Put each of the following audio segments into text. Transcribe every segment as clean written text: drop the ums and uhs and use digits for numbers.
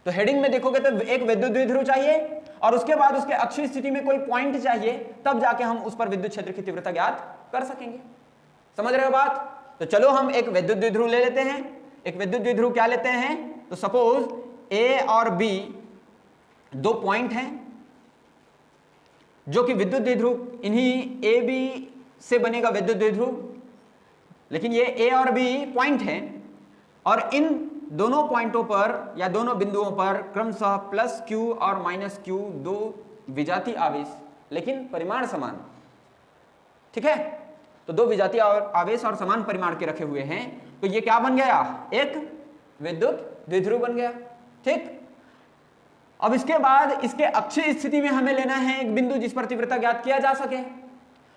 तो हेडिंग में देखोगे तो एक विद्युत द्विध्रुव चाहिए और उसके बाद उसके अक्षीय स्थिति में कोई पॉइंट चाहिए, तब जाके हम उस पर विद्युत क्षेत्र की तीव्रता ज्ञात कर सकेंगे। समझ रहे हो बात? तो चलो हम एक विद्युत द्विध्रुव ले लेते हैं। एक विद्युत द्विध्रुव क्या लेते हैं, तो सपोज ए और बी दो पॉइंट हैं जो कि विद्युत द्विध्रुव, इन्हीं ए बी से बनेगा विद्युत द्विध्रुव, लेकिन ये ए और बी पॉइंट हैं और इन दोनों पॉइंटों पर या दोनों बिंदुओं पर क्रमशः प्लस क्यू और माइनस क्यू दो विजातीय आवेश, लेकिन परिमाण समान। ठीक है, तो दो विजातीय आवेश और समान परिमाण के रखे हुए हैं, तो ये क्या बन गया, एक विद्युत द्विध्रुव बन गया। ठीक, अब इसके बाद इसके अक्षीय स्थिति में हमें लेना है एक बिंदु जिस पर तीव्रता ज्ञात किया जा सके।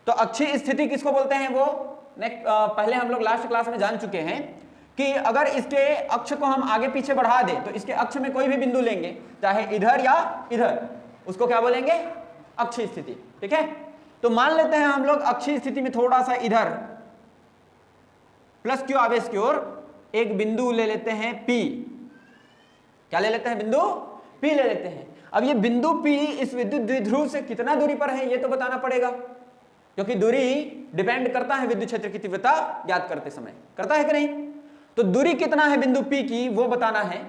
तो अक्षीय स्थिति किसको बोलते हैं, वो पहले हम लोग लास्ट क्लास में जान चुके हैं कि अगर इसके अक्ष को हम आगे पीछे बढ़ा दें तो इसके अक्ष में कोई भी बिंदु लेंगे, चाहे इधर या इधर, उसको क्या बोलेंगे, अक्षीय स्थिति। ठीक है, तो मान लेते हैं हम लोग अक्षीय स्थिति में थोड़ा सा इधर प्लस क्यू आवेश की ओर एक बिंदु ले लेते हैं P। क्या ले लेते हैं, बिंदु P ले लेते हैं। अब ये बिंदु P इस विद्युत द्विध्रुव से कितना दूरी पर है ये तो बताना पड़ेगा, क्योंकि दूरी डिपेंड करता है विद्युत क्षेत्र की तीव्रता ज्ञात करते समय, करता है कि नहीं। तो दूरी कितना है बिंदु P की वो बताना है।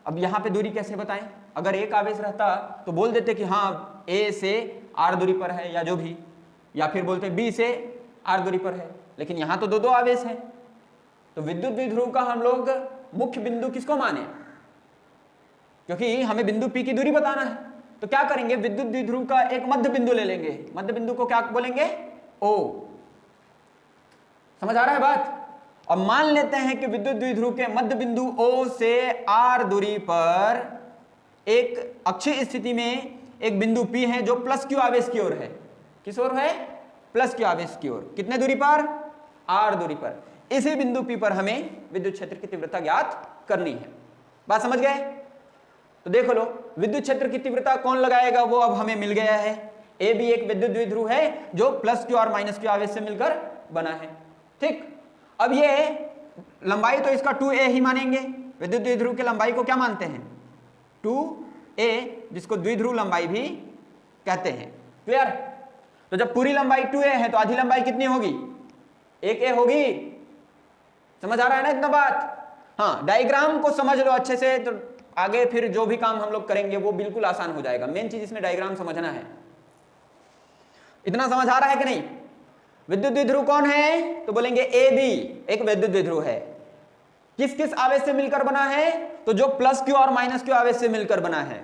अब यहां पे दूरी कैसे बताएं, अगर एक आवेश रहता तो बोल देते कि हाँ A से R दूरी पर है या जो भी, या फिर बोलते B से R दूरी पर है, लेकिन यहां तो दो दो आवेश है। तो विद्युत द्विध्रुव का हम लोग मुख्य बिंदु किसको माने, क्योंकि हमें बिंदु P की दूरी बताना है। तो क्या करेंगे, विद्युत द्विध्रुव का एक मध्य बिंदु ले लेंगे। मध्य बिंदु को क्या बोलेंगे, O। समझ आ रहा है बात? और मान लेते हैं कि विद्युत द्विध्रुव के मध्य बिंदु O से R दूरी पर एक अक्षीय स्थिति में एक बिंदु P है जो प्लस क्यू आवेश की ओर है। किस ओर है, प्लस क्यू आवेश की ओर। कितने दूरी पर, R दूरी पर। इसी बिंदु P पर हमें विद्युत क्षेत्र की तीव्रता ज्ञात करनी है। बात समझ गए? तो देखो लो, विद्युत क्षेत्र की तीव्रता कौन लगाएगा वो अब हमें मिल गया है। ए भी एक विद्युत द्विध्रुव है जो प्लस क्यू और माइनस क्यू आवेश से मिलकर बना है। ठीक, अब ये लंबाई तो इसका 2a ही मानेंगे। विद्युत द्विध्रुव की लंबाई को क्या मानते हैं, 2a, जिसको द्विध्रुव लंबाई भी कहते हैं। क्लियर? तो जब पूरी लंबाई 2a है तो आधी लंबाई कितनी होगी, 1a होगी। समझ आ रहा है ना इतना बात? हाँ, डायग्राम को समझ लो अच्छे से, तो आगे फिर जो भी काम हम लोग करेंगे वो बिल्कुल आसान हो जाएगा। मेन चीज इसमें डायग्राम समझना है। इतना समझ आ रहा है कि नहीं? विद्युत द्विध्रुव कौन है, तो बोलेंगे ए बी एक विद्युत द्विध्रुव है। किस किस आवेश से मिलकर बना है, तो जो प्लस क्यू और माइनस क्यू आवेश से मिलकर बना है।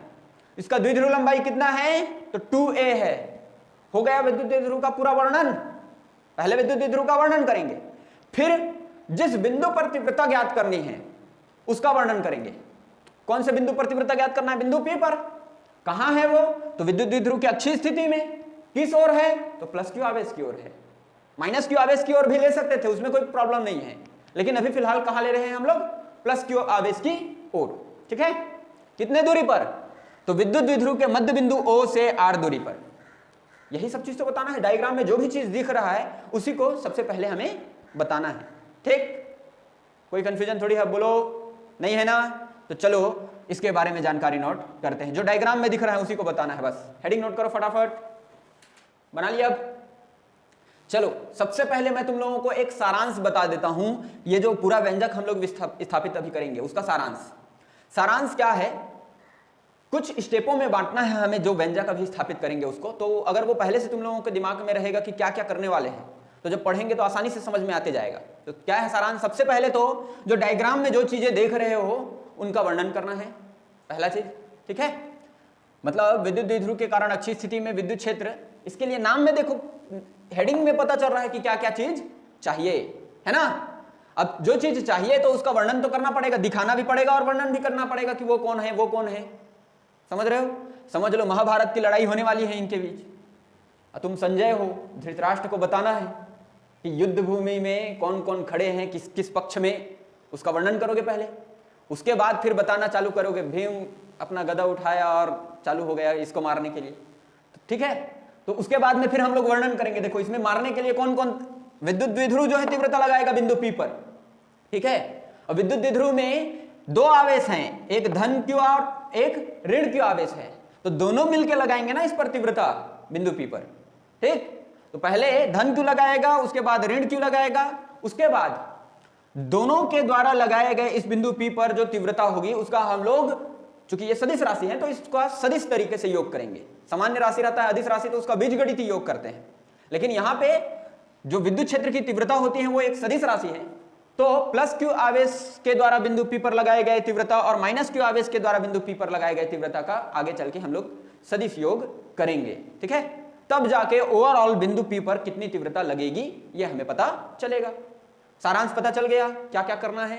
इसका द्विध्रुव लंबाई कितना है, तो 2a है। हो गया विद्युत द्विध्रुव का पूरा वर्णन। पहले विद्युत द्विध्रुव का वर्णन करेंगे, फिर जिस बिंदु पर तीव्रता ज्ञात करनी है उसका वर्णन करेंगे। कौन से बिंदु पर तीव्रता ज्ञात करना है, बिंदु P पर। कहां है वो, तो विद्युत द्विध्रुव की अक्षीय स्थिति में। किस ओर है, तो प्लस क्यू आवेश की ओर है। माइनस क्यू आवेश की ओर भी ले सकते थे, उसमें कोई प्रॉब्लम नहीं है, लेकिन अभी फिलहाल कहां ले रहे हैं हम लोग, प्लस क्यू आवेश की ओर। ठीक है, कितने दूरी पर, तो विद्युत द्विध्रुव के मध्य बिंदु O से R दूरी पर। यही सब चीज तो बताना है। डायग्राम में जो भी चीज दिख रहा है उसी को सबसे पहले हमें बताना है। ठीक, कोई कंफ्यूजन थोड़ी है, बोलो नहीं है ना? तो चलो इसके बारे में जानकारी नोट करते हैं। जो डायग्राम में दिख रहा है उसी को बताना है बस। हेडिंग नोट करो फटाफट, बना लिया? अब चलो सबसे पहले मैं तुम लोगों को एक सारांश बता देता हूं। ये जो पूरा व्यंजक हम लोग स्थापित अभी करेंगे उसका सारांश क्या है, कुछ स्टेपों में बांटना है हमें जो व्यंजक अभी स्थापित करेंगे उसको। तो अगर वो पहले से तुम लोगों के दिमाग में रहेगा कि क्या क्या करने वाले हैं, तो जब पढ़ेंगे तो आसानी से समझ में आते जाएगा। तो क्या है सारांश, सबसे पहले तो जो डायग्राम में जो चीजें देख रहे हो उनका वर्णन करना है, पहला चीज। ठीक है, मतलब विद्युत द्विध्रुव के कारण अक्षीय स्थिति में विद्युत क्षेत्र, इसके लिए नाम में देखो, हेडिंग में पता चल रहा है कि क्या क्या चीज चाहिए, है ना। अब जो चीज चाहिए तो उसका वर्णन तो करना पड़ेगा, दिखाना भी पड़ेगा और वर्णन भी करना पड़ेगा कि वो कौन है वो कौन है। समझ रहे हो? समझ लो महाभारत की लड़ाई होने वाली है इनके बीच। तुम संजय हो, धृतराष्ट्र को बताना है कि युद्ध भूमि में कौन कौन खड़े हैं, किस किस पक्ष में, उसका वर्णन करोगे पहले। उसके बाद फिर बताना चालू करोगे, भीम अपना गदा उठाया और चालू हो गया इसको मारने के लिए। ठीक है, तो उसके बाद में फिर हम लोग वर्णन करेंगे, देखो इसमें मारने के लिए कौन कौन विद्युत द्विध्रुव जो है तीव्रता लगाएगा बिंदु P पर। ठीक है, और विद्युत द्विध्रुव में दो आवेश हैं, एक धन Q और एक ऋण क्यू आवेश है, तो दोनों मिलकर लगाएंगे ना इस पर तीव्रता बिंदु P पर। ठीक, तो पहले धन क्यू लगाएगा, उसके बाद ऋण क्यू लगाएगा, उसके बाद दोनों के द्वारा लगाए गए इस बिंदु P पर जो तीव्रता होगी उसका हम लोग, चूंकि ये सदिश राशि है तो इसका सदिश तरीके से योग करेंगे। सामान्य राशि रहता है अदिश राशि तो उसका बीजगणितीय योग करते हैं, लेकिन यहां पे जो विद्युत क्षेत्र की तीव्रता होती है वो एक सदिश राशि है, तो प्लस क्यू आवेश के द्वारा बिंदु P पर लगाए गए तीव्रता और माइनस क्यू आवेश के द्वारा बिंदु P पर लगाए गए तीव्रता का आगे चल के हम लोग सदिश योग करेंगे। ठीक है, तब जाके ओवरऑल बिंदु P पर कितनी तीव्रता लगेगी ये हमें पता चलेगा। सारांश पता चल गया क्या क्या करना है,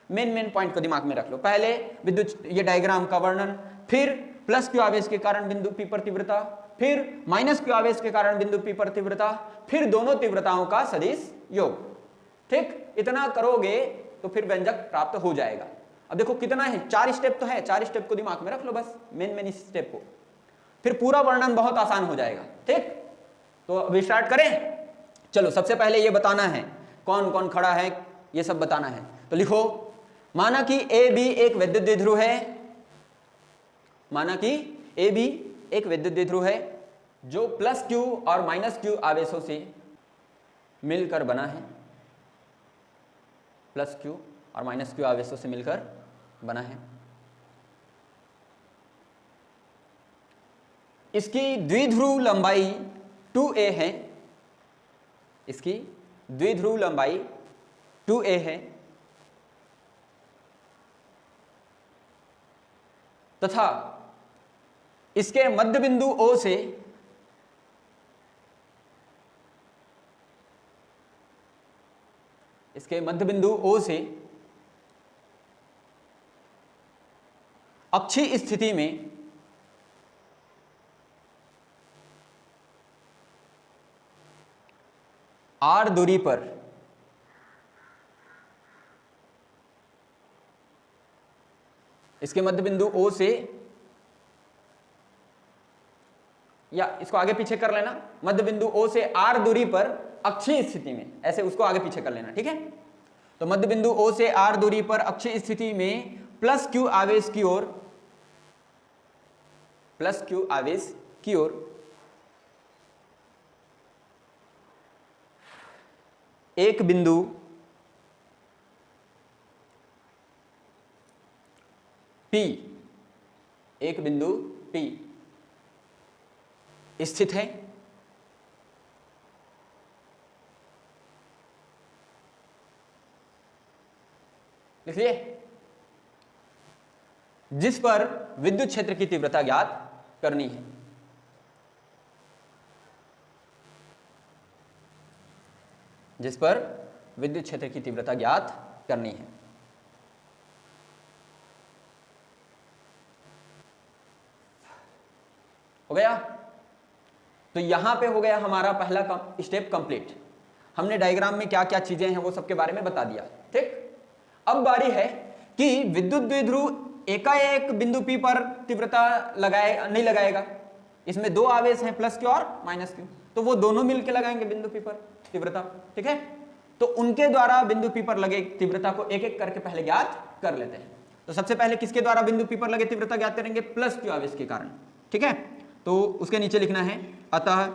मेन पॉइंट को दिमाग में रख लो। पहले विद्युत ये डायग्राम का वर्णन, फिर प्लस क्यू आवेश के कारण बिंदु P पर तीव्रता, फिर माइनस क्यू आवेश के कारण बिंदु P पर तीव्रता, फिर दोनों तीव्रताओं का सदिश योग। ठीक, इतना करोगे तो फिर व्यंजक प्राप्त हो जाएगा। अब देखो कितना है, 4 स्टेप तो है, 4 स्टेप को दिमाग में रख लो बस, मेन स्टेप को, फिर पूरा वर्णन बहुत आसान हो जाएगा। ठीक, तो अभी स्टार्ट करें। चलो सबसे पहले ये बताना है कौन कौन खड़ा है, ये सब बताना है। तो लिखो, माना कि ए बी एक विद्युत द्विध्रुव है, माना कि ए बी एक विद्युत द्विध्रुव है जो प्लस क्यू और माइनस क्यू आवेशों से मिलकर बना है, प्लस क्यू और माइनस क्यू आवेशों से मिलकर बना है। इसकी द्विध्रुव लंबाई 2a है, इसकी द्विध्रुव लंबाई 2a है तथा इसके मध्य बिंदु O से अक्षीय स्थिति में r दूरी पर इसके मध्य बिंदु O से, या इसको आगे पीछे कर लेना, मध्य बिंदु O से r दूरी पर अक्षीय स्थिति में, ऐसे उसको आगे पीछे कर लेना। ठीक है, तो मध्य बिंदु O से r दूरी पर अक्षीय स्थिति में प्लस क्यू आवेश की ओर, प्लस क्यू आवेश की ओर एक बिंदु P, एक बिंदु P स्थित है। लिखिए, जिस पर विद्युत क्षेत्र की तीव्रता ज्ञात करनी है। जिस पर विद्युत क्षेत्र की तीव्रता ज्ञात करनी है। हो गया, तो यहां पे हो गया हमारा पहला स्टेप कंप्लीट। हमने डायग्राम में क्या क्या चीजें हैं वो सबके बारे में बता दिया। ठीक, अब बारी है कि विद्युत द्विध्रुव एकाएक बिंदु P पर तीव्रता नहीं लगाएगा। इसमें 2 आवेश हैं, प्लस क्यू और माइनस क्यू, तो वो दोनों मिलकर लगाएंगे बिंदु P पर तीव्रता। ठीक है, तो उनके द्वारा बिंदु P पर लगे तीव्रता को एक एक करके पहले ज्ञात कर लेते हैं। तो सबसे पहले किसके द्वारा बिंदु P पर लगे तीव्रता ज्ञात करेंगे? प्लस क्यू आवेश के कारण। ठीक है, तो उसके नीचे लिखना है, अतः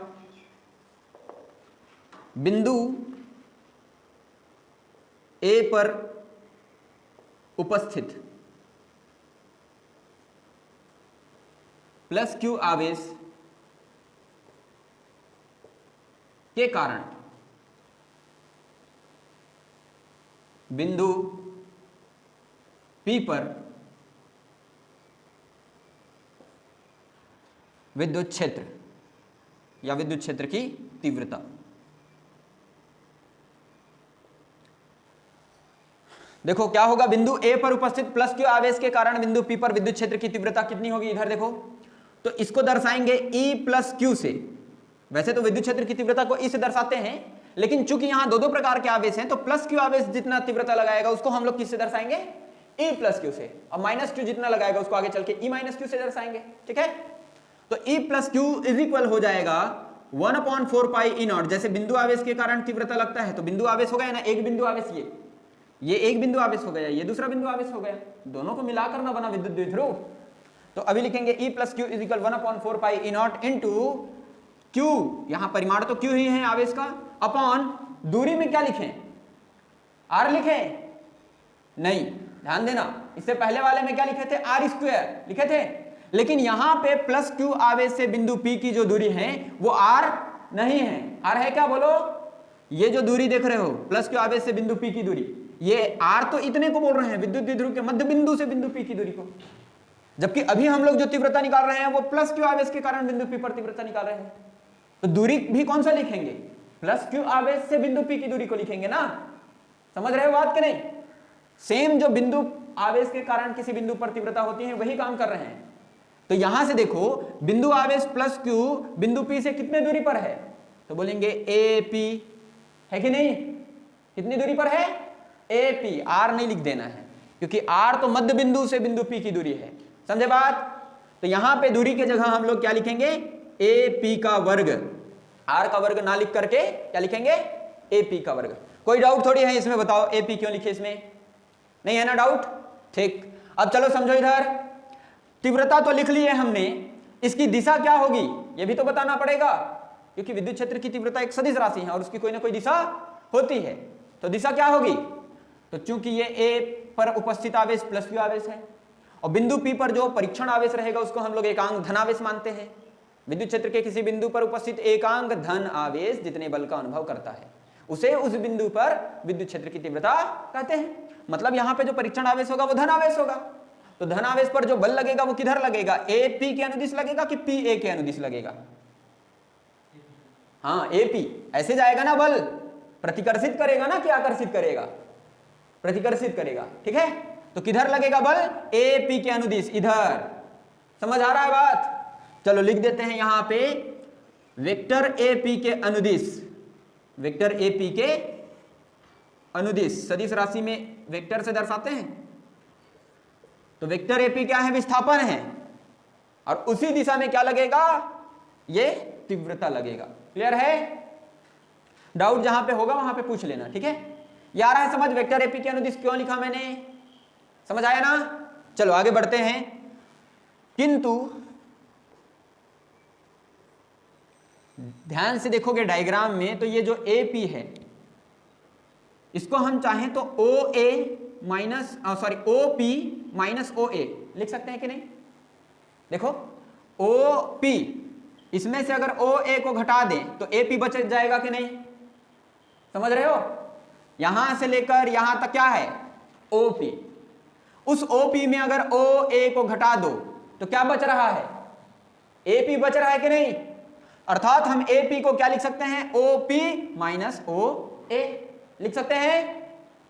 बिंदु A पर उपस्थित प्लस क्यू आवेश के कारण बिंदु P पर विद्युत क्षेत्र या विद्युत क्षेत्र की तीव्रता। देखो क्या होगा, बिंदु A पर उपस्थित प्लस क्यू आवेश के कारण बिंदु P पर विद्युत क्षेत्र की तीव्रता कितनी होगी? इधर देखो, तो इसको दर्शाएंगे E प्लस क्यू से। वैसे तो विद्युत क्षेत्र की तीव्रता को E से दर्शाते हैं, लेकिन चूंकि यहां दो प्रकार के आवेश हैं, तो प्लस क्यू आवेश जितना तीव्रता लगाएगा उसको हम लोग किससे दर्शाएंगे? E प्लस क्यू से, और माइनस क्यू जितना लगाएगा उसको आगे चल के E माइनस क्यू से दर्शाएंगे। ठीक है, तो E plus Q is equal हो जाएगा 1/4 पाई ई नॉट। जैसे बिंदु आवेश के कारण तीव्रता लगता है, तो बिंदु आवेश हो गया ना, एक बिंदु आवेश, ये एक बिंदु आवेश हो गया, ये दूसरा बिंदु आवेश हो गया, दोनों को मिलाकर ना बना विद्युत द्विध्रुव। तो अभी लिखेंगे E plus Q is equal 1/4 pi E naught into Q, यहां परिमाण तो क्यू ही है आवेश का, अपॉन दूरी में क्या लिखें, आर लिखें, नहीं, ध्यान देना, इससे पहले वाले में क्या लिखे थे, आर स्क्वायर लिखे थे, लेकिन यहां पे प्लस क्यू आवेश से बिंदु P की जो दूरी है वो आर नहीं है। आर है क्या, बोलो, ये जो दूरी देख रहे हो प्लस क्यू आवेश से बिंदु P की दूरी, ये आर तो इतने को बोल रहे हैं, विद्युत द्विध्रुव के मध्य बिंदु से बिंदु P की दूरी को, जबकि अभी हम लोग जो तीव्रता निकाल रहे हैं वो प्लस क्यू आवेश के कारण बिंदु P पर तीव्रता निकाल रहे हैं। तो दूरी भी कौन सा लिखेंगे, प्लस क्यू आवेश से बिंदु P की दूरी को लिखेंगे ना, समझ रहे हो बात कि नहीं। सेम जो बिंदु आवेश के कारण किसी बिंदु पर तीव्रता होती है वही काम कर रहे हैं। तो यहां से देखो बिंदु आवेश प्लस क्यू बिंदु P से कितने दूरी पर है, तो बोलेंगे AP, है कि नहीं, कितनी दूरी पर है, AP, R नहीं लिख देना है क्योंकि R तो मध्य बिंदु से बिंदु P की दूरी है, समझे बात। तो यहां पे दूरी के जगह हम लोग क्या लिखेंगे, AP का वर्ग, R का वर्ग ना लिख करके क्या लिखेंगे, AP का वर्ग। कोई डाउट थोड़ी है इसमें, बताओ AP क्यों लिखे, इसमें नहीं है ना डाउट, ठीक। अब चलो समझो, इधर तीव्रता तो लिख ली है हमने, इसकी दिशा क्या होगी ये भी तो बताना पड़ेगा, क्योंकि विद्युत क्षेत्र की तीव्रता एक सदिश राशि है और उसकी कोई ना कोई दिशा होती है। तो दिशा क्या होगी, तो चूंकि ये A पर उपस्थित आवेश प्लस क्यू आवेश है और बिंदु P पर जो परीक्षण आवेश रहेगा उसको हम लोग एकांक धन आवेश मानते हैं। विद्युत क्षेत्र के किसी बिंदु पर उपस्थित एकांक धन आवेश जितने बल का अनुभव करता है उसे उस बिंदु पर विद्युत क्षेत्र की तीव्रता कहते हैं। मतलब यहां पे जो परीक्षण आवेश होगा वो धन आवेश होगा, तो धन आवेश पर जो बल लगेगा वो किधर लगेगा, AP के अनुदिश लगेगा कि PA के अनुदिश लगेगा, हाँ AP, ऐसे जाएगा ना बल, प्रतिकर्षित करेगा ना कि आकर्षित करेगा, प्रतिकर्षित करेगा, ठीक है। तो किधर लगेगा बल, AP के अनुदिश, इधर, समझ आ रहा है बात। चलो लिख देते हैं यहां पे वेक्टर AP के अनुदिश, वेक्टर AP के अनुदिश, सदिश राशि में वेक्टर से दर्शाते हैं, तो वेक्टर AP क्या है, विस्थापन है, और उसी दिशा में क्या लगेगा, ये तीव्रता लगेगा। क्लियर है, डाउट जहां पे होगा वहां पे पूछ लेना, ठीक है। ये आ रहा है समझ, वेक्टर AP के अनुदिश क्यों लिखा मैंने, समझ आया ना। चलो आगे बढ़ते हैं, किंतु ध्यान से देखोगे डायग्राम में तो ये जो AP है इसको हम चाहें तो OP माइनस OA लिख सकते हैं कि नहीं। देखो OP, इसमें से अगर OA को घटा दें तो AP बच जाएगा कि नहीं, समझ रहे हो। यहां से लेकर यहां तक क्या है OP, उस OP में अगर OA को घटा दो तो क्या बच रहा है, AP बच रहा है कि नहीं। अर्थात हम AP को क्या लिख सकते हैं, OP माइनस OA लिख सकते हैं।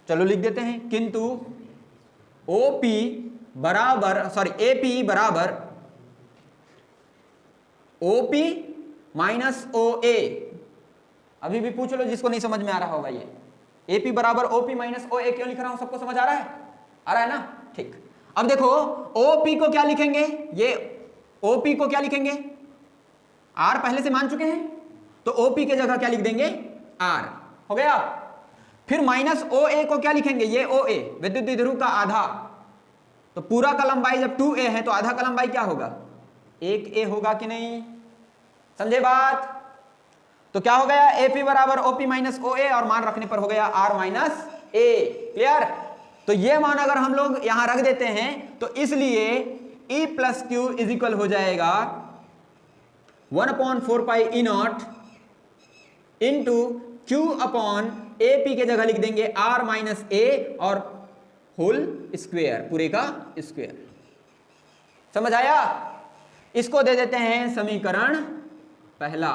चलो लिख देते हैं, किंतु AP बराबर OP माइनस OA। अभी भी पूछ लो जिसको नहीं समझ में आ रहा होगा, ये AP बराबर OP माइनस OA क्यों लिख रहा हूं, सबको समझ आ रहा है ना, ठीक। अब देखो OP को क्या लिखेंगे, ये OP को क्या लिखेंगे, R पहले से मान चुके हैं तो OP के जगह क्या लिख देंगे, R, हो गया। फिर माइनस OA को क्या लिखेंगे, ये OA विद्युत द्विध्रुव का आधा, तो पूरा का लंबाई जब 2A है तो आधा का लंबाई क्या होगा, 1A होगा कि नहीं, समझे बात। तो क्या हो गया, AP बराबर OP माइनस OA और मान रखने पर हो गया R माइनस A। क्लियर। तो ये मान अगर हम लोग यहां रख देते हैं तो इसलिए E plus Q is equal हो जाएगा 1/4 पाई ई naught into Q upon AP के जगह लिख देंगे R माइनस A और होल स्क्वायर, पूरे का स्क्वायर। समझ आया। इसको दे देते हैं समीकरण पहला,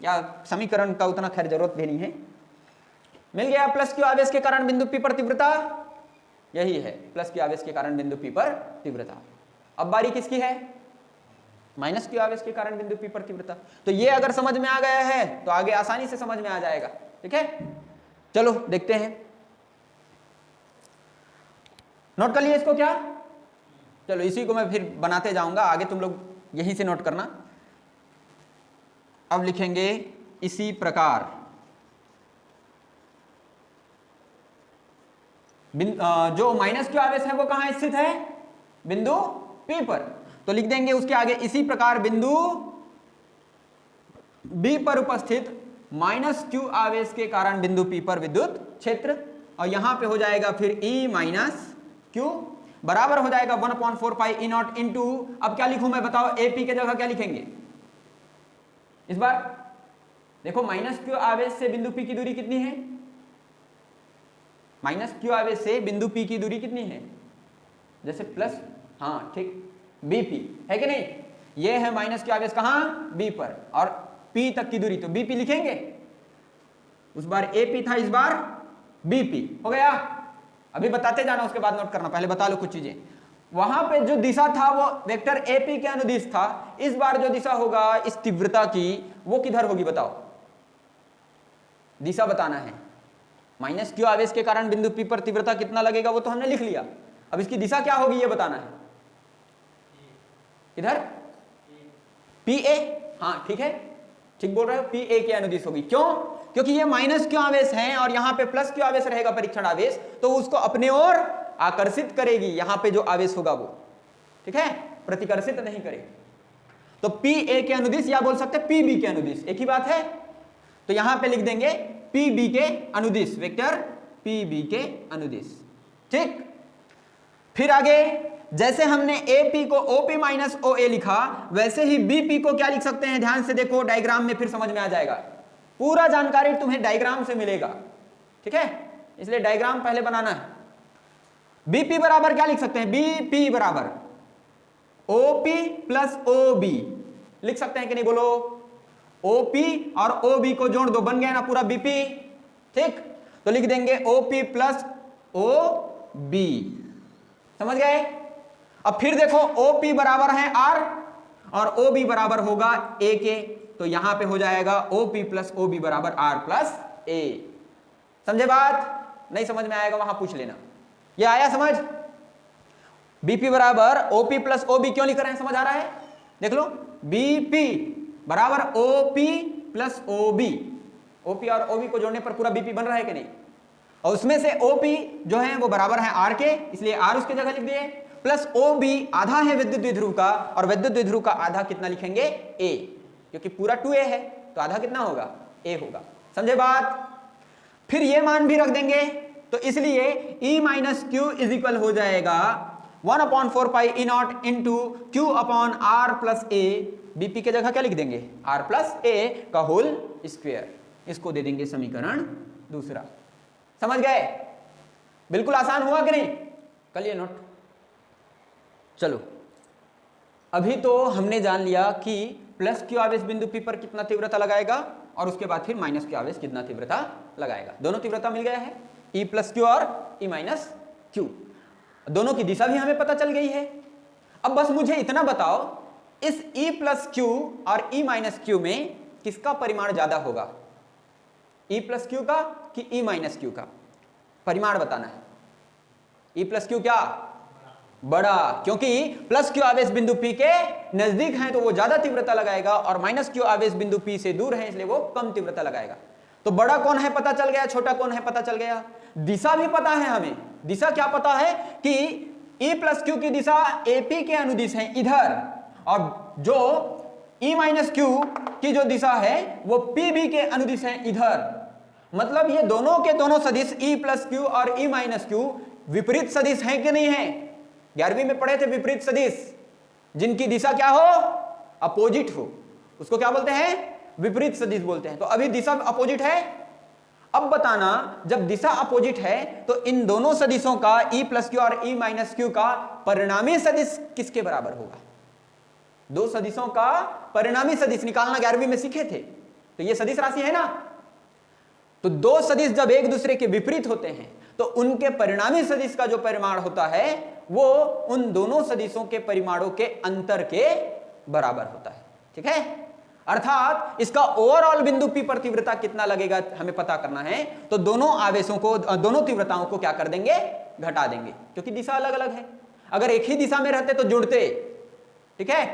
या समीकरण का उतना खैर जरूरत भी नहीं है, मिल गया। प्लस क्यू आवेश के कारण बिंदु P पर तीव्रता यही है, प्लस क्यू आवेश के कारण बिंदु P पर तीव्रता। अब बारी किसकी है, माइनस क्यू आवेश के कारण बिंदु P पर तीव्रता। तो ये अगर समझ में आ गया है तो आगे आसानी से समझ में आ जाएगा, ठीक है। चलो देखते हैं, नोट कर लिए इसको क्या। चलो इसी को मैं फिर बनाते जाऊंगा, आगे तुम लोग यहीं से नोट करना। अब लिखेंगे इसी प्रकार जो माइनस क्यू आवेश है वो कहां स्थित है, बिंदु P पर। तो लिख देंगे उसके आगे इसी प्रकार बिंदु बी पर उपस्थित -q आवेश के कारण बिंदु P पर विद्युत क्षेत्र, और यहां पे हो जाएगा फिर E - q बराबर हो जाएगा 1/4 पाई E0 इंटू, अब क्या लिखूं मैं बताओ, AP के जगह क्या लिखेंगे इस बार? देखो -q आवेश से बिंदु P की दूरी कितनी है? -q आवेश से बिंदु P की दूरी कितनी है? जैसे प्लस, हाँ ठीक, BP है कि नहीं? ये है -q आवेश कहां? B पर, और P तक की दूरी तो BP लिखेंगे। उस बार AP था, इस बार BP हो गया। अभी बताते जाना, उसके बाद नोट करना, पहले बता लो कुछ चीजें। वहां पे जो दिशा था वो वेक्टर AP के अनुदिश था, इस बार जो दिशा होगा इस तीव्रता की वो किधर होगी बताओ? दिशा बताना है। -q आवेश के कारण बिंदु P पर तीव्रता कितना लगेगा वो तो हमने लिख लिया, अब इसकी दिशा क्या होगी ये बताना है। इधर PA, हाँ ठीक है, ठीक बोल रहे हो, PA के अनुदिश होगी। क्यों? क्योंकि ये -q आवेश है और यहाँ पे +q आवेश रहेगा परीक्षण आवेश, तो उसको अपने ओर आकर्षित करेगी, यहाँ पे जो आवेश होगा वो, ठीक है, प्रतिकर्षित नहीं करेगी। तो PA के अनुदिश, या बोल सकते PB के अनुदिश, एक ही बात है। तो यहां पे लिख देंगे PB के अनुदिश, वेक्टर PB के अनुदिश, ठीक। फिर आगे जैसे हमने AP को OP - OA लिखा, वैसे ही BP को क्या लिख सकते हैं? ध्यान से देखो, डायग्राम में फिर समझ में आ जाएगा, पूरा जानकारी तुम्हें डायग्राम से मिलेगा, ठीक है, इसलिए डायग्राम पहले बनाना है। BP बराबर क्या लिख सकते हैं? BP बराबर OP + OB लिख सकते हैं कि नहीं, बोलो? OP और OB को जोड़ दो, बन गया ना पूरा BP, ठीक। तो लिख देंगे OP + OB, समझ गए? अब फिर देखो OP बराबर है R और OB बराबर होगा A के, तो यहां पे हो जाएगा OP + OB बराबर R + A। समझे बात? नहीं समझ में आएगा वहां पूछ लेना। ये आया समझ? BP बराबर OP + OB क्यों लिख रहे हैं, समझ आ रहा है? देख लो, BP बराबर OP + OB, OP और OB को जोड़ने पर पूरा BP बन रहा है कि नहीं? और उसमें से OP जो है वो बराबर है R के, इसलिए R उसके जगह लिख दिए, प्लस OB आधा है विद्युत द्विध्रुव का, और विद्युत द्विध्रुव का आधा कितना लिखेंगे? A, क्योंकि पूरा 2A है तो आधा कितना होगा? A होगा। समझे बात? फिर ये मान भी रख देंगे, तो इसलिए E - q इक्वल हो जाएगा 1/4 पाई E0 into q/r + A। BP के जगह क्या लिख देंगे? R + A का होल स्क्वायर, इसको दे देंगे समीकरण दूसरा। समझ गए? बिल्कुल आसान हुआ कि नहीं? कर लिए नोट? चलो, अभी तो हमने जान लिया कि +q आवेश बिंदु P पर कितना तीव्रता लगाएगा, और उसके बाद फिर -q आवेश कितना तीव्रता लगाएगा। दोनों तीव्रता मिल गया है, E + q और E - q। दोनों की दिशा भी हमें पता चल गई है। अब बस मुझे इतना बताओ, इस E + q और E - q में किसका परिमाण ज्यादा होगा? E + q का कि E - q का? परिमाण बताना है। E + q क्या? बड़ा, क्योंकि +q आवेश बिंदु P के नजदीक है तो वो ज्यादा तीव्रता लगाएगा, और -q आवेश बिंदु P से दूर है इसलिए वो कम तीव्रता लगाएगा। तो बड़ा कौन है पता चल गया, छोटा कौन है पता चल गया। दिशा भी पता है हमें। दिशा क्या पता है कि E + q की दिशा AP के अनुदिश है इधर, और जो E - q की जो दिशा है वो PB के अनुदिश है इधर। मतलब ये दोनों के दोनों सदिश E + q और E - q विपरीत सदिश हैं कि नहीं है? 11वीं में पढ़े थे विपरीत सदिश, जिनकी दिशा क्या हो? अपोजिट हो, उसको क्या बोलते हैं? विपरीत सदिश बोलते हैं। तो अभी दिशा अपोजिट है। अब बताना, जब दिशा अपोजिट है तो इन दोनों सदिशों का E + q और E - q का परिणामी सदिश किसके बराबर होगा? दो सदिशों का परिणामी सदिश निकालना 11वीं में सीखे थे, तो ये सदिश राशि है ना। तो दो सदिश जब एक दूसरे के विपरीत होते हैं तो उनके परिणामी सदिश का जो परिमाण होता है वो उन दोनों सदिशों के परिमाणों के अंतर के बराबर होता है, ठीक है। अर्थात इसका ओवरऑल बिंदु P पर तीव्रता कितना लगेगा हमें पता करना है, तो दोनों आवेशों को, दोनों तीव्रताओं को क्या कर देंगे? घटा देंगे, क्योंकि दिशा अलग अलग है। अगर एक ही दिशा में रहते तो जुड़ते, ठीक है,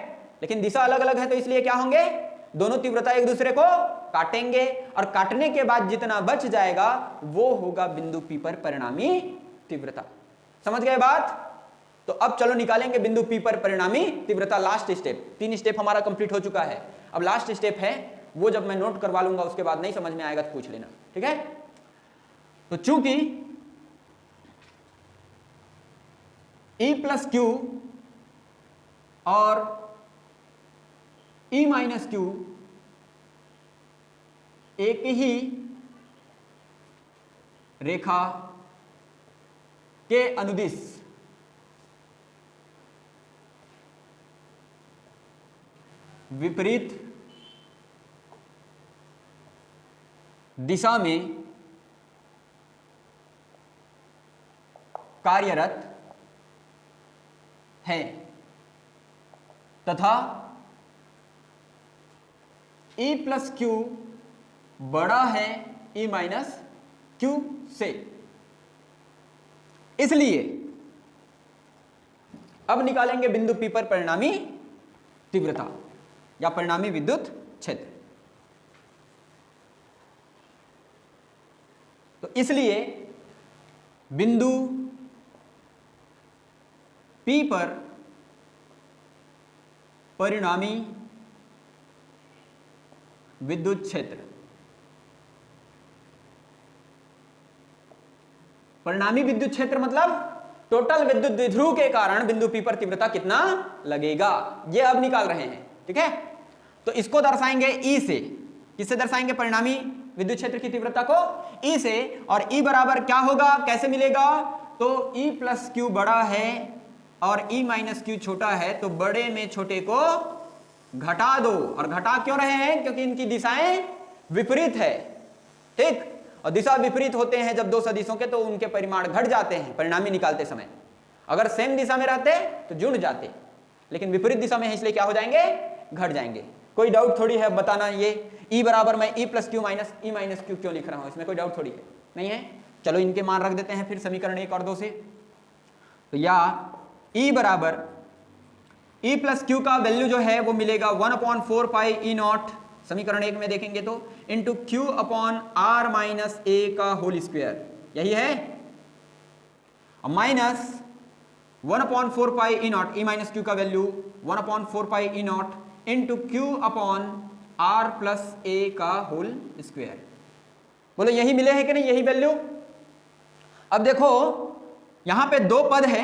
लेकिन दिशा अलग अलग है तो इसलिए क्या होंगे? दोनों तीव्रता एक दूसरे को काटेंगे, और काटने के बाद जितना बच जाएगा वो होगा बिंदु P पर परिणामी तीव्रता। समझ गए बात? तो अब चलो निकालेंगे बिंदु P पर परिणामी तीव्रता। लास्ट स्टेप, 3 स्टेप हमारा कंप्लीट हो चुका है। अब लास्ट स्टेप है वो जब मैं नोट करवा लूंगा उसके बाद नहीं समझ में आएगा तो पूछ लेना, ठीक है। तो चूंकि E प्लस क्यू और E माइनस क्यू एक ही रेखा के अनुदिश विपरीत दिशा में कार्यरत है तथा E प्लस क्यू बड़ा है E माइनस क्यू से, इसलिए अब निकालेंगे बिंदु P पर परिणामी तीव्रता या परिणामी विद्युत क्षेत्र। तो इसलिए बिंदु P पर परिणामी विद्युत क्षेत्र, परिणामी विद्युत क्षेत्र मतलब टोटल विद्युत द्विध्रुव के कारण बिंदु P पर तीव्रता कितना लगेगा, ये अब निकाल रहे हैं, ठीक है। तो इसको दर्शाएंगे E से। किससे दर्शाएंगे परिणामी विद्युत क्षेत्र की तीव्रता को? E से। और E बराबर क्या होगा, कैसे मिलेगा? तो E प्लस क्यू बड़ा है और E माइनस क्यू छोटा है, तो बड़े में छोटे को घटा दो। और घटा क्यों रहे हैं? क्योंकि इनकी दिशाएं विपरीत है, ठीक। और दिशा विपरीत होते हैं जब दो सदिशों के, तो उनके परिमाण घट जाते हैं परिणामी निकालते समय। अगर सेम दिशा में रहते तो जुड़ जाते, लेकिन विपरीत दिशा में है इसलिए क्या हो जाएंगे, घट जाएंगे। कोई डाउट थोड़ी है बताना, ये E बराबर मैं E plus Q minus E minus Q क्यों लिख रहा हूं, इसमें कोई डाउट थोड़ी है, नहीं है। चलो इनके मान रख देते हैं फिर समीकरण 1 और 2 से। तो या E बराबर E प्लस क्यू का वैल्यू जो है वो मिलेगा 1/4 पाई E नॉट, समीकरण 1 में देखेंगे तो, into Q upon R minus A का होल स्क्वायर, यही है, minus 1/4 pi E naught, E minus Q का value 1/4 pi E naught into Q upon R plus A का होल स्क्वायर। बोलो यही मिले हैं कि नहीं, यही वैल्यू। अब देखो यहां पे दो पद है,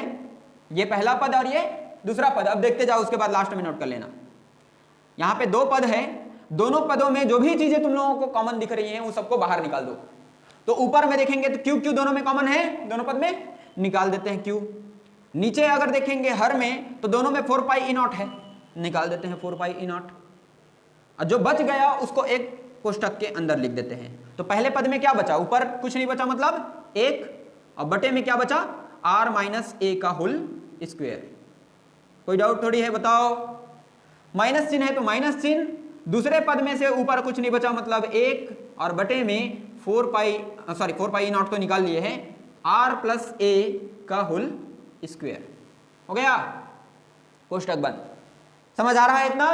ये पहला पद और ये दूसरा पद। अब देखते जाओ, उसके बाद लास्ट में नोट कर लेना। यहां पे दो पद है, दोनों पदों में जो भी चीजें तुम लोगों को कॉमन दिख रही हैं वो सबको बाहर निकाल दो। तो ऊपर में देखेंगे तो क्यू क्यू दोनों में कॉमन है, दोनों पद में निकाल देते हैं क्यू। नीचे अगर देखेंगे हर में तो दोनों में 4 पाई ई नॉट है, निकाल देते हैं 4 पाई ई नॉट। और जो बच गया उसको एक कोष्टक के अंदर लिख देते हैं। तो पहले पद में क्या बचा, ऊपर कुछ नहीं बचा मतलब 1, और बटे में क्या बचा, आर माइनस ए का होल स्क्वायर। कोई डाउट थोड़ी है, बताओ। माइनस चिन्ह है तो माइनस चिन्ह, दूसरे पद में से ऊपर कुछ नहीं बचा मतलब 1, और बटे में 4 पाई नॉट तो निकाल लिए हैं, आर प्लस ए का होल स्क्वायर। हो गया, कोष्टक बंद। समझ आ रहा है इतना?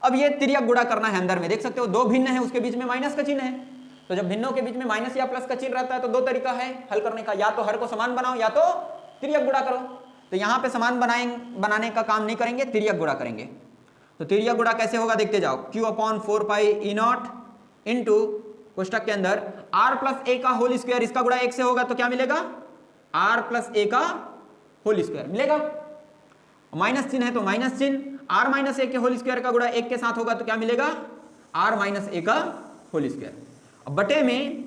अब ये तिर्यक गुणा करना है, अंदर में देख सकते हो दो भिन्न है, उसके बीच में माइनस का चिन्ह है। तो जब भिन्नों के बीच में माइनस या प्लस का चिन्ह रहता है तो दो तरीका है हल करने का, या तो हर को समान बनाओ या तो तिर्यक गुणा करो। तो यहां पे समान बनाने का काम नहीं करेंगे, तिर्यक गुणा करेंगे। तो तिर्यक गुणा कैसे होगा देखते जाओ, क्यू अपॉन 4 पाई ई नॉट इंटू कोष्टक के अंदर आर प्लस ए का होल स्क्वायर, इसका गुणा 1 से होगा तो क्या मिलेगा, आर प्लस ए का होल स्क्वायर मिलेगा। माइनस चिन्ह है तो माइनस चिन्ह, आर माइनस ए के होल स्क्वायर का गुणा 1 के साथ होगा तो क्या मिलेगा, आर माइनस ए का होल स्क्वायर। अब बटे में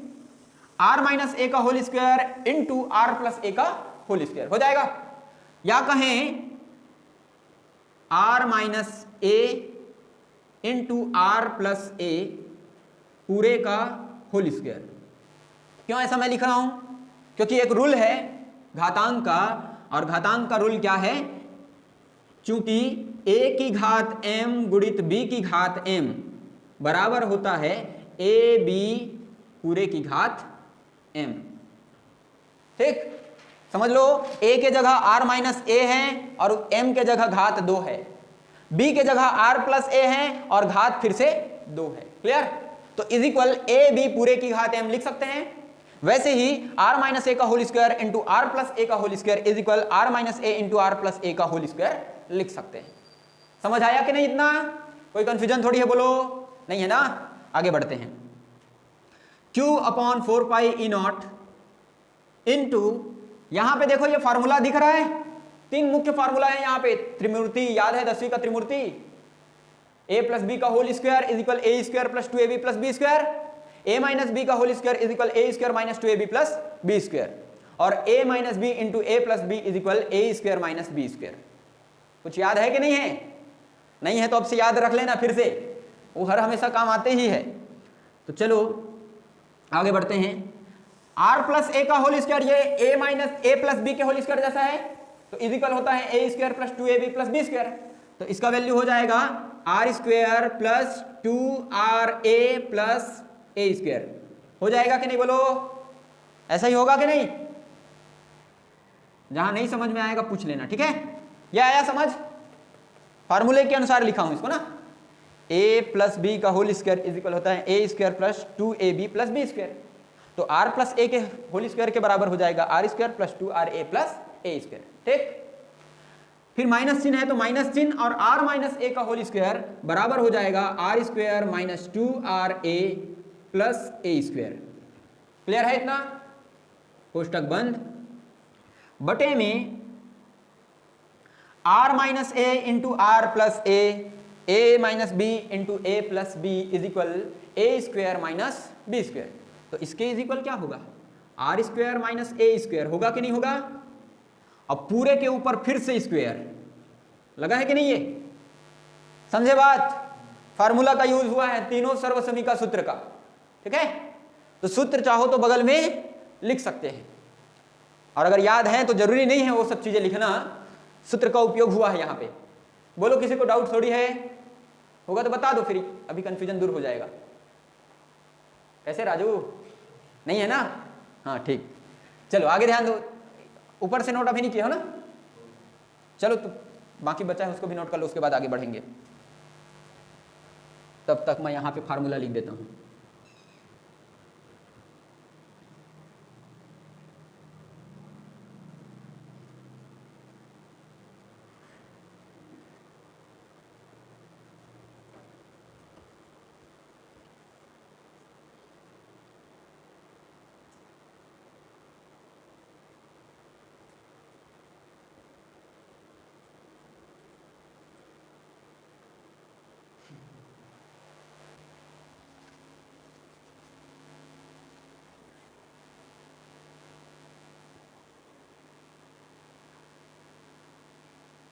आर माइनस ए का whole square into are plus A का होल स्क्वायर हो जाएगा। या कहें R minus A into are plus A पूरे का होल स्क्वायर। क्यों ऐसा मैं लिख रहा हूं, क्योंकि एक रूल है घातांक का, और घातांक का रूल क्या है, चूंकि a की घात m गुणित b की घात m बराबर होता है a b पूरे की घात m। ठीक, समझ लो, a के जगह r माइनस a है और m के जगह घात 2 है, b के जगह r प्लस a है और घात फिर से 2 है। क्लियर? तो इज इक्वल a b पूरे की घात m लिख सकते हैं। वैसे ही r माइनस ए का whole square into are plus A का whole square is equal R minus A into are plus A का होल स्क्वायर लिख सकते हैं। समझ आया कि नहीं? इतना कोई कंफ्यूजन थोड़ी है, बोलो नहीं है ना? आगे बढ़ते हैं। q अपॉन 4 पाई ई नॉट इंटू, यहां पे देखो ये फार्मूला दिख रहा है, तीन मुख्य फार्मूला है यहाँ पे। त्रिमूर्ति याद है 10वीं का त्रिमूर्ति, a प्लस बी का whole square is equal A square plus 2ab plus B square, a minus B का whole square is equal A square minus 2ab plus B square, और a minus B into A plus B is equal A square minus B square. कुछ याद है कि नहीं है? नहीं है तो अब से याद रख लेना फिर से, वो हर हमेशा काम आते ही है। तो चलो आगे बढ़ते हैं। r प्लस ए का होल स्क्वायर, ये a minus A plus B के होल स्क्वायर जैसा है, तो इज इक्वल होता है A square plus 2ab plus B square. तो इसका वैल्यू हो जाएगा are square plus 2ra plus A square. हो जाएगा कि नहीं बोलो? ऐसा ही होगा कि नहीं? जहां नहीं समझ में आएगा पूछ लेना, ठीक है? ये आया समझ? फार्मूले के अनुसार लिखा हूं इसको ना, a प्लस बी का होल स्क्वायर इज इक्वल होता है A square plus 2ab plus B square. तो r प्लस ए के होल स्क्वायर के बराबर हो जाएगा are square plus 2ra plus A square. ठीक, फिर माइनस चिन्ह है तो माइनस चिन्ह, और r माइनस ए का होल स्क्वायर बराबर हो जाएगा are square minus 2ra plus A square. Clear है इतना? कोष्टक बंद, बटे में r minus A into are plus a minus B into A plus B is equal A square minus B square. तो इसके इज इक्वल क्या होगा? R square minus a square होगा कि नहीं होगा? अब पूरे के ऊपर फिर से स्क्वायर लगा है कि नहीं? ये समझे बात? फार्मूला का यूज हुआ है तीनों सर्वसमीका सूत्र का, ठीक है? तो सूत्र चाहो तो बगल में लिख सकते हैं, और अगर याद है तो जरूरी नहीं है वो सब चीजें लिखना, सूत्र का उपयोग हुआ है यहां पे। बोलो किसी को डाउट थोड़ी है? होगा तो बता दो, फिर अभी कंफ्यूजन दूर हो जाएगा। कैसे राजू? नहीं है ना? हाँ ठीक, चलो आगे ध्यान दो। ऊपर से नोट अभी नहीं किया हो ना? चलो तो बाकी बचा है उसको भी नोट कर लो, उसके बाद आगे बढ़ेंगे। तब तक मैं यहां पे फार्मूला लिख देता हूं।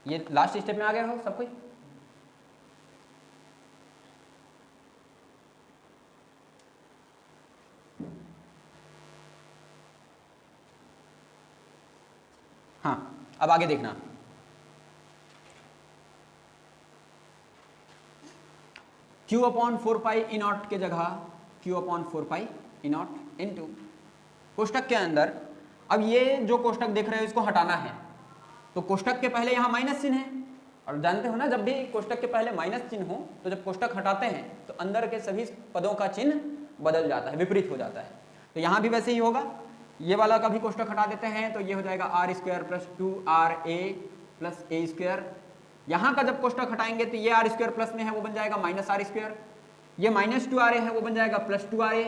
ये लास्ट स्टेप में आ गए हो सब कोई? हाँ, अब आगे देखना। q अपॉन 4 पाई ई नॉट के जगह q अपॉन 4 पाई ई नॉट इंटू कोष्टक के अंदर। अब ये जो कोष्टक देख रहे हो इसको हटाना है, तो कोष्टक के पहले यहाँ माइनस चिन्ह है, और जानते हो ना जब भी कोष्टक के पहले माइनस चिन्ह हो तो जब कोष्टक हटाते हैं तो अंदर के सभी पदों का चिन्ह बदल जाता है, विपरीत हो जाता है। तो यहाँ भी वैसे ही होगा, ये वाला का भी कोष्टक हटा देते हैं तो ये हो जाएगा are square plus 2ra plus A square. यहाँ का जब कोष्टक हटाएंगे तो ये आर स्क्वायर प्लस में है वो बन जाएगा माइनस आर स्क्वायर, ये माइनस 2ra है वो बन जाएगा प्लस 2ra,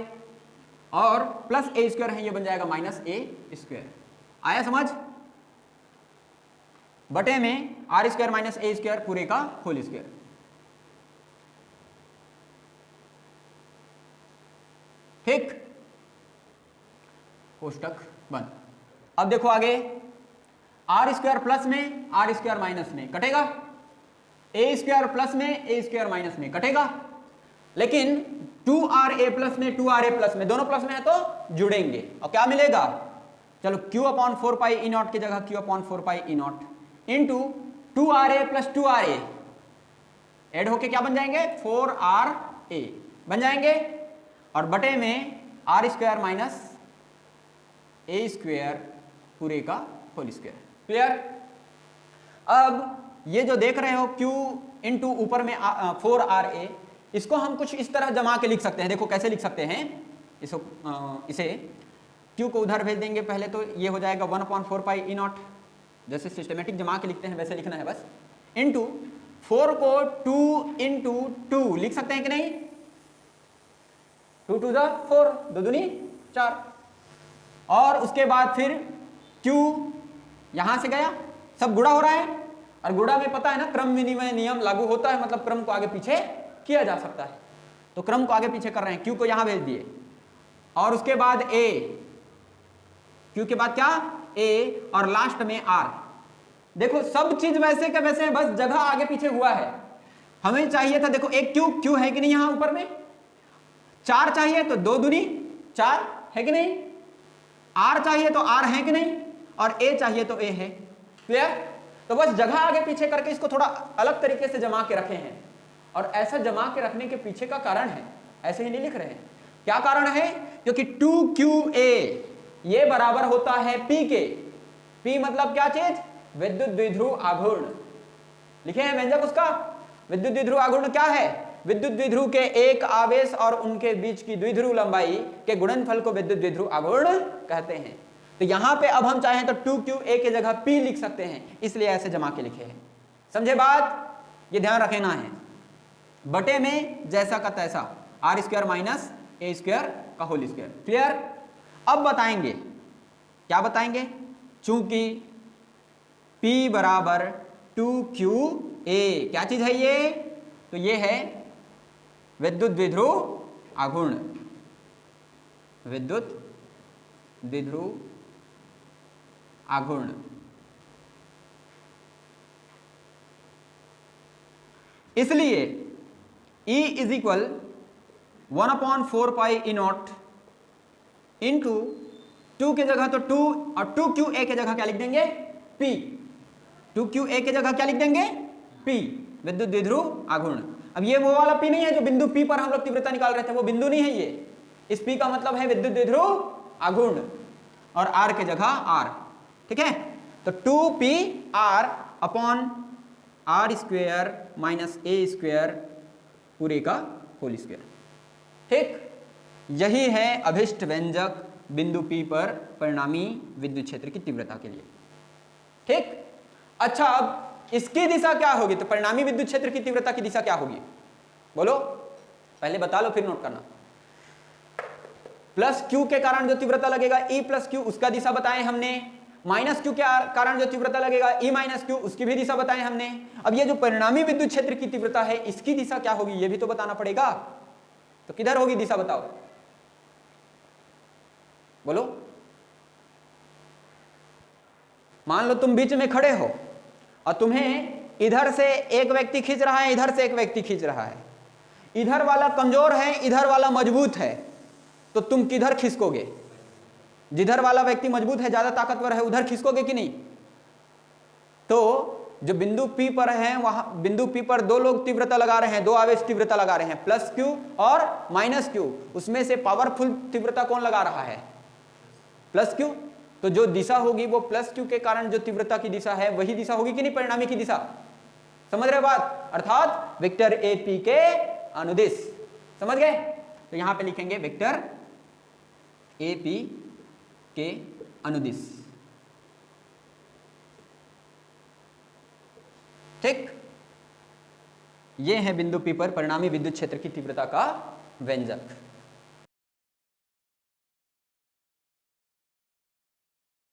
और प्लस ए स्क्वायर है ये बन जाएगा माइनस ए स्क्वायर। आया समझ? बटे में r square minus a square पूरे का होल स्क्वायर। ठीक, कोष्टक बंद। अब देखो आगे, आर स्क्वायर प्लस में आर स्क्वायर माइनस में कटेगा, ए स्क्वायर प्लस में ए स्क्वायर माइनस में कटेगा, लेकिन 2ra प्लस में 2ra प्लस में दोनों प्लस में है तो जुड़ेंगे, और क्या मिलेगा? चलो q अपॉन 4 पाई ई नॉट की जगह q अपॉन 4 पाई ई naught into 2ra plus 2ra add होके क्या बन जाएंगे? 4ra बन जाएंगे, और बटे में r square minus a square पूरे का होल स्क्वायर। क्लियर? अब ये जो देख रहे हो q इंटू ऊपर में 4ra, इसको हम कुछ इस तरह जमा के लिख सकते हैं। देखो कैसे लिख सकते हैं इसको, इसे Q को उधर भेज देंगे पहले, तो ये हो जाएगा 1/4 पाई ई नॉट, जैसे सिस्टमेटिक जमा के लिखते हैं वैसे लिखना है बस, इनटू 4 को 2 इंटू 2 लिख सकते हैं कि नहीं, 2 2 4, 2 दूनी 4, और उसके बाद फिर Q यहां से गया, सब गुणा हो रहा है, और गुणा में पता है ना क्रम विनिमय नियम लागू होता है, मतलब क्रम को आगे पीछे किया जा सकता है, तो क्रम को आगे पीछे कर रहे हैं, Q को यहां भेज दिए, और उसके बाद A, Q के बाद क्या A, और लास्ट में R। देखो सब चीज वैसे के वैसे, बस जगह आगे पीछे हुआ है। हमें चाहिए था, देखो एक Q है कि नहीं यहां ऊपर में, 4 चाहिए तो 2 दूनी 4 है कि नहीं, R चाहिए तो R है कि नहीं, और A चाहिए तो A है। क्लियर? तो बस जगह आगे पीछे करके इसको थोड़ा अलग तरीके से जमा के रखे हैं, और ऐसा जमा के रखने के पीछे का कारण है, ऐसे ही नहीं लिख रहे हैं, क्या कारण है, क्योंकि 2QA ये बराबर होता है P के, P मतलब क्या चीज, विद्युत द्विध्रुव आघूर्ण, लिखे हैं व्यंजक उसका। विद्युत द्विध्रुव आघूर्ण क्या है, विद्युत द्विध्रुव के एक आवेश और उनके बीच की द्विध्रुव लंबाई के गुणनफल को विद्युत द्विध्रुव आघूर्ण कहते हैं। तो यहां पे अब हम चाहें तो 2QA की जगह P लिख सकते हैं, इसलिए ऐसे जमा के लिखे हैं। समझे बात, ये ध्यान रखना है, बटे में जैसा का तैसा, R² माइनस A² का होल स्क्वायर। क्लियर? अब बताएंगे, क्या बताएंगे, चूंकि P बराबर 2QA, क्या चीज है ये, तो ये है विद्युत द्विध्रुव आघूर्ण, विद्युत द्विध्रुव आघूर्ण। इसलिए E is equal 1/4 pi E naught into 2 की जगह तो 2, और 2QA की जगह क्या लिख देंगे P, 2QA की जगह क्या लिख देंगे P, विद्युत द्विध्रुव आघूर्ण। अब ये वो वाला P नहीं है जो बिंदु P पर हम लोग तीव्रता निकाल रहे थे, वो बिंदु नहीं है ये, इस P का मतलब है विद्युत द्विध्रुव आघूर्ण, और R की जगह R। ठीक है, तो 2PR upon R² minus A² पूरे का होल स्क्वायर। ठीक, यही है अभिष्ट व्यंजक बिंदु P पर परिणामी विद्युत क्षेत्र की तीव्रता के लिए। ठीक, अच्छा अब इसकी दिशा क्या होगी, तो परिणामी विद्युत क्षेत्र की तीव्रता की दिशा क्या होगी, बोलो, पहले बता लो फिर नोट करना। प्लस Q के कारण जो तीव्रता लगेगा E प्लस Q, उसका दिशा बताए हमने, माइनस Q के कारण जो तीव्रता लगेगा E माइनस Q, उसकी भी दिशा बताए हमने। अब ये जो परिणामी विद्युत क्षेत्र की तीव्रता है, इसकी दिशा क्या होगी ये भी तो बताना पड़ेगा, तो किधर होगी दिशा बताओ, बोलो। मान लो तुम बीच में खड़े हो और तुम्हें इधर से एक व्यक्ति खींच रहा है, इधर से एक व्यक्ति खींच रहा है, इधर वाला कमजोर है, इधर वाला मजबूत है, तो तुम किधर खिसकोगे, जिधर वाला व्यक्ति मजबूत है, ज्यादा ताकतवर है, उधर खिसकोगे कि नहीं। तो जो बिंदु P पर है, वहां बिंदु P पर दो लोग तीव्रता लगा रहे हैं, दो आवेश तीव्रता लगा रहे हैं, प्लस Q और माइनस Q, उसमें से पावरफुल तीव्रता कौन लगा रहा है, प्लस Q। तो जो दिशा होगी वो प्लस Q के कारण जो तीव्रता की दिशा है वही दिशा होगी कि नहीं, परिणामी की दिशा। समझ रहे बात, अर्थात वेक्टर AP के अनुदिश। समझ गए, तो यहां पे लिखेंगे वेक्टर AP के अनुदिश। ठीक, ये है बिंदु P पर परिणामी विद्युत क्षेत्र की तीव्रता का व्यंजक।